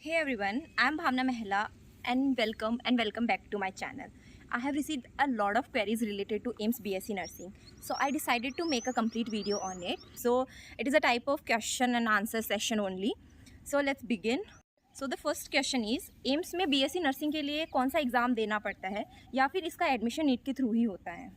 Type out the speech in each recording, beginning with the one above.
Hey everyone, I'm Bhavna Mehla and welcome back to my channel. I have received a lot of queries related to AIMS BSc Nursing. So I decided to make a complete video on it. So it is a type of question and answer session only. So let's begin. So the first question is AIMS में BSc Nursing के लिए कौन सा exam देना पड़ता है या फिर इसका एडमिशन नीट के थ्रू ही होता है?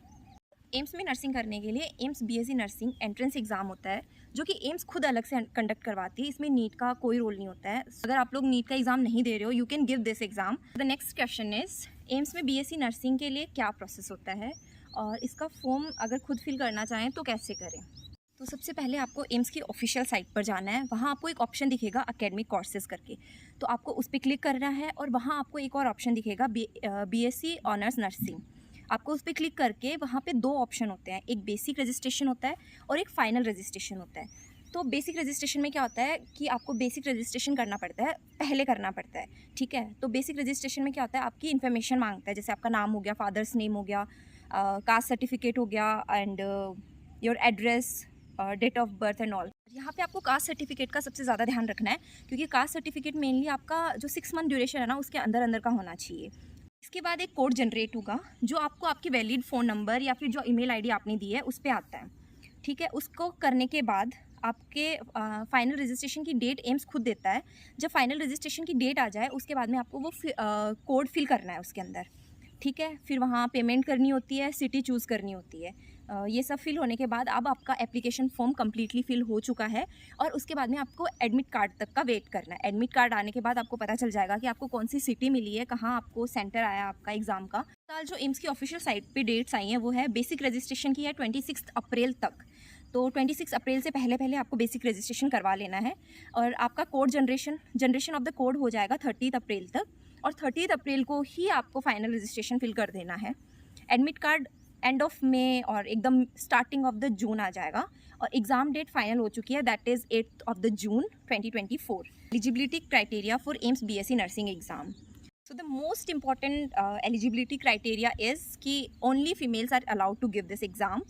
एम्स में नर्सिंग करने के लिए AIIMS BSc nursing entrance exam होता है जो कि एम्स खुद अलग से कंडक्ट करवाती है। इसमें नीट का कोई रोल नहीं होता है। अगर आप लोग नीट का एग्ज़ाम नहीं दे रहे हो, you can give this exam. The next question is AIIMS में बीएससी नर्सिंग के लिए क्या प्रोसेस होता है और इसका फॉर्म अगर खुद फिल करना चाहें तो कैसे करें? तो सबसे पहले आपको एम्स की ऑफिशियल साइट पर जाना है। वहाँ आपको एक ऑप्शन दिखेगा एकेडमिक कोर्सेज करके, तो आपको उस पर क्लिक करना है और वहाँ आपको एक और ऑप्शन दिखेगा बीएससी ऑनर्स नर्सिंग। आपको उस पर क्लिक करके वहाँ पे दो ऑप्शन होते हैं, एक बेसिक रजिस्ट्रेशन होता है और एक फाइनल रजिस्ट्रेशन होता है। तो बेसिक रजिस्ट्रेशन में क्या होता है कि आपको बेसिक रजिस्ट्रेशन करना पड़ता है, पहले करना पड़ता है, ठीक है। तो बेसिक रजिस्ट्रेशन में क्या होता है, आपकी इन्फॉर्मेशन मांगता है, जैसे आपका नाम हो गया, फादर्स नेम हो गया, कास्ट सर्टिफिकेट हो गया and your address, date of birth and all. यहाँ पे आपको कास्ट सर्टिफिकेट का सबसे ज़्यादा ध्यान रखना है क्योंकि कास्ट सर्टिफिकेट मेनली आपका जो 6 मंथ ड्यूरेशन है ना उसके अंदर अंदर का होना चाहिए। इसके बाद एक कोड जनरेट होगा जो आपको आपके वैलिड फ़ोन नंबर या फिर जो ईमेल आईडी आपने दी है उस पर आता है, ठीक है। उसको करने के बाद आपके फाइनल रजिस्ट्रेशन की डेट एम्स खुद देता है। जब फाइनल रजिस्ट्रेशन की डेट आ जाए उसके बाद में आपको वो कोड फिल करना है उसके अंदर, ठीक है। फिर वहाँ पेमेंट करनी होती है, सिटी चूज़ करनी होती है। ये सब फिल होने के बाद अब आपका एप्लीकेशन फॉर्म कम्प्लीटली फिल हो चुका है और उसके बाद में आपको एडमिट कार्ड तक का वेट करना है। एडमिट कार्ड आने के बाद आपको पता चल जाएगा कि आपको कौन सी सिटी मिली है, कहाँ आपको सेंटर आया आपका एग्ज़ाम का। साल जो एम्स की ऑफिशियल साइट पे डेट्स आई हैं वो है बेसिक रजिस्ट्रेशन की है 26 अप्रैल तक। तो 26 अप्रैल से पहले आपको बेसिक रजिस्ट्रेशन करवा लेना है और आपका code generation of the code हो जाएगा 30 अप्रैल तक और 30 अप्रैल को ही आपको फाइनल रजिस्ट्रेशन फिल कर देना है। Admit card end of May और एकदम स्टार्टिंग ऑफ द जून आ जाएगा और एग्ज़ाम डेट फाइनल हो चुकी है, that is 8 of the June 2024। Eligibility criteria for AIIMS BSc nursing exam. So the most important eligibility criteria is कि only females are allowed to give this exam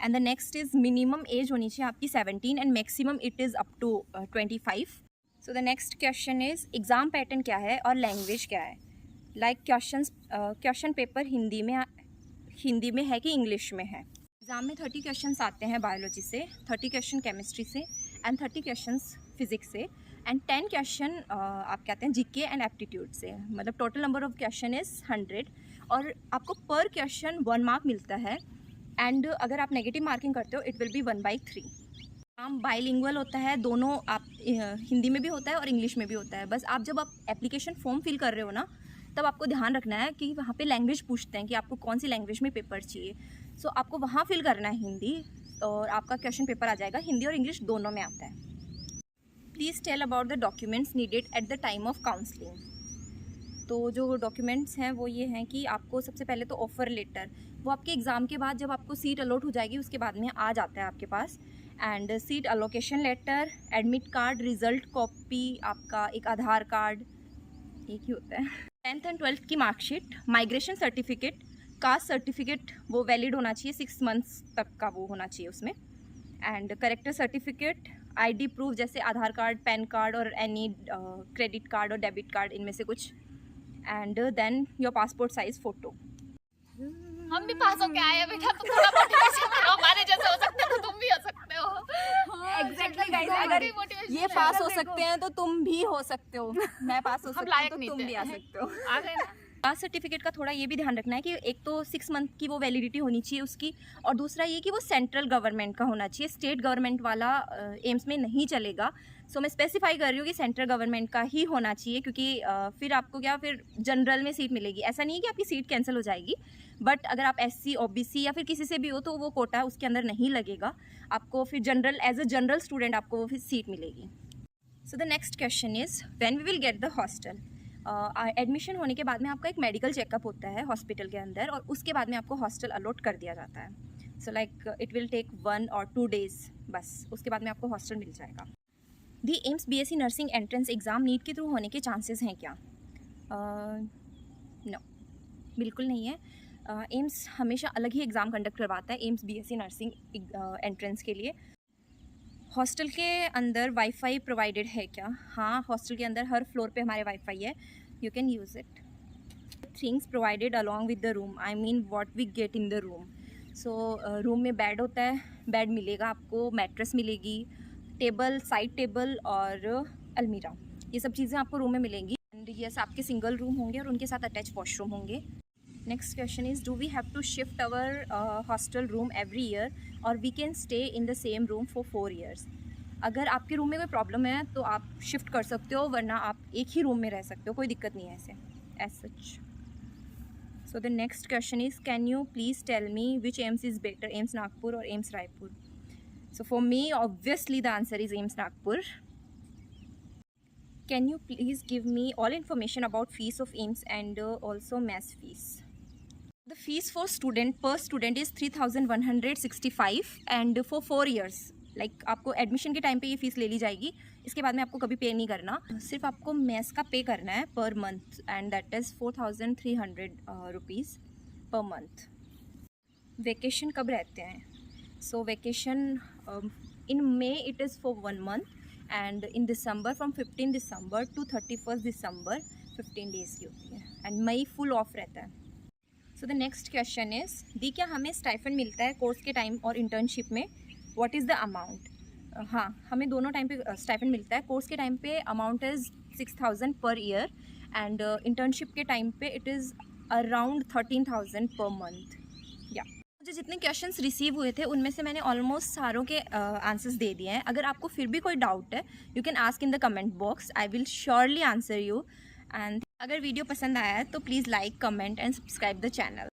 and the next is minimum age होनी चाहिए आपकी 17 and maximum it is up to 25। So the next question is exam pattern क्या है और language क्या है। Like question paper Hindi में है कि इंग्लिश में है। एग्ज़ाम में 30 क्वेश्चंस आते हैं बायोलॉजी से, 30 क्वेश्चन केमिस्ट्री से एंड 30 क्वेश्चंस फिजिक्स से एंड 10 क्वेश्चन आप कहते हैं जीके एंड एप्टीट्यूड से। मतलब total number of question is 100 और आपको पर क्वेश्चन 1 मार्क मिलता है एंड अगर आप नेगेटिव मार्किंग करते हो it will be 1/3। Exam bilingual होता है, दोनों आप हिंदी में भी होता है और इंग्लिश में भी होता है। बस आप जब आप एप्लीकेशन फॉर्म फिल कर रहे हो ना तब आपको ध्यान रखना है कि वहाँ पे लैंग्वेज पूछते हैं कि आपको कौन सी लैंग्वेज में पेपर चाहिए। सो आपको वहाँ फिल करना है हिंदी और आपका क्वेश्चन पेपर आ जाएगा हिंदी और इंग्लिश दोनों में आता है। Please tell about the documents needed at the time of counselling. तो जो डॉक्यूमेंट्स हैं वो ये हैं कि आपको सबसे पहले तो ऑफ़र लेटर, वो आपके एग्ज़ाम के बाद जब आपको सीट अलॉट हो जाएगी उसके बाद में आ जाता है आपके पास, and seat allocation letter, admit card, result copy, आपका एक आधार कार्ड, एक ही होता है, 10th एंड 12th की marksheet, migration certificate, caste certificate वो वैलिड होना चाहिए, 6 मंथ्स तक का वो होना चाहिए उसमें, and character certificate, ID proof जैसे आधार कार्ड, पैन कार्ड और एनी क्रेडिट कार्ड और डेबिट कार्ड इनमें से कुछ, and then your passport size photo. हम भी पास होके आए हैं बेटा, तो थोड़ा मोटिवेशन करो, हमारे जैसे हो सकते हो तो तुम भी हो सकते हो। एग्जैक्टली गाइस, अगर ये पास हो सकते हैं तो तुम भी हो सकते हो, मैं पास हो सकती हूँ तो तुम भी आ सकते हो। आ गए ना। कास्ट सर्टिफिकेट का थोड़ा ये भी ध्यान रखना है कि एक तो 6 मंथ की वो वैलिडिटी होनी चाहिए उसकी और दूसरा ये कि वो सेंट्रल गवर्नमेंट का होना चाहिए, स्टेट गवर्नमेंट वाला एम्स में नहीं चलेगा। सो मैं स्पेसिफाई कर रही हूँ कि सेंट्रल गवर्नमेंट का ही होना चाहिए क्योंकि फिर आपको फिर जनरल में सीट मिलेगी। ऐसा नहीं है कि आपकी सीट कैंसिल हो जाएगी, बट अगर आप SC OBC या फिर किसी से भी हो तो वो कोटा उसके अंदर नहीं लगेगा, आपको फिर general as a general student आपको वो फिर सीट मिलेगी। So the next question is when we will get the hostel. Admission होने के बाद में आपका एक मेडिकल चेकअप होता है हॉस्पिटल के अंदर और उसके बाद में आपको हॉस्टल अलॉट कर दिया जाता है। So like it will take 1 और 2 डेज़, बस उसके बाद में आपको हॉस्टल मिल जाएगा। The AIIMS BSc nursing entrance exam NEET के थ्रू होने के चांसेस हैं क्या? नो, बिल्कुल नहीं है। एम्स हमेशा अलग ही एग्ज़ाम कंडक्ट करवाता है एम्स BSc नर्सिंग एंट्रेंस के लिए। हॉस्टल के अंदर वाईफाई प्रोवाइडेड है क्या? हाँ, हॉस्टल के अंदर हर फ्लोर पे हमारे वाईफाई है, you can use it. Things provided along with the room, I mean what we get in the room. So room में बेड होता है, बेड मिलेगा आपको, मैट्रेस मिलेगी, टेबल, साइड टेबल और अलमीरा, ये सब चीज़ें आपको रूम में मिलेंगी. एंड यस, आपके सिंगल रूम होंगे और उनके साथ अटैच वॉशरूम होंगे. Next question is, do we have to shift our hostel room every year और we can stay in the same room for 4 years? अगर आपके रूम में कोई प्रॉब्लम है तो आप शिफ्ट कर सकते हो, वरना आप एक ही रूम में रह सकते हो, कोई दिक्कत नहीं है ऐसे as such. So the next question is, can you please tell me which AIIMS is better, AIIMS Nagpur or AIIMS Raipur? So for me, obviously the answer is AIIMS Nagpur. Can you please give me all information about fees of AIIMS and also mess fees? The fees for student per student is 3,165 and for 4 years. Like आपको admission के time पे ये fees ले ली जाएगी, इसके बाद में आपको कभी पे नहीं करना. सिर्फ आपको मेस का पे करना है per month and that is 4,300 rupees per month. Vacation कब रहते हैं? So vacation in May it is for 1 month and in December from 15 December to 31 December 15 days की होती है एंड मई फुल ऑफ रहता है. So the next question is, the क्या हमें स्टाइफंड मिलता है कोर्स के टाइम और इंटर्नशिप में? What is the amount? हाँ, हमें दोनों टाइम पे स्टाइफंड मिलता है. कोर्स के टाइम पे amount is 6,000 per year and internship के टाइम पे it is around 13,000 per month. या मुझे जितने क्वेश्चंस रिसीव हुए थे उनमें से मैंने ऑलमोस्ट सारों के आंसर्स दे दिए हैं. अगर आपको फिर भी कोई डाउट है, you can ask in the comment box, I will surely answer you. And अगर वीडियो पसंद आया है तो please like, comment and subscribe the channel.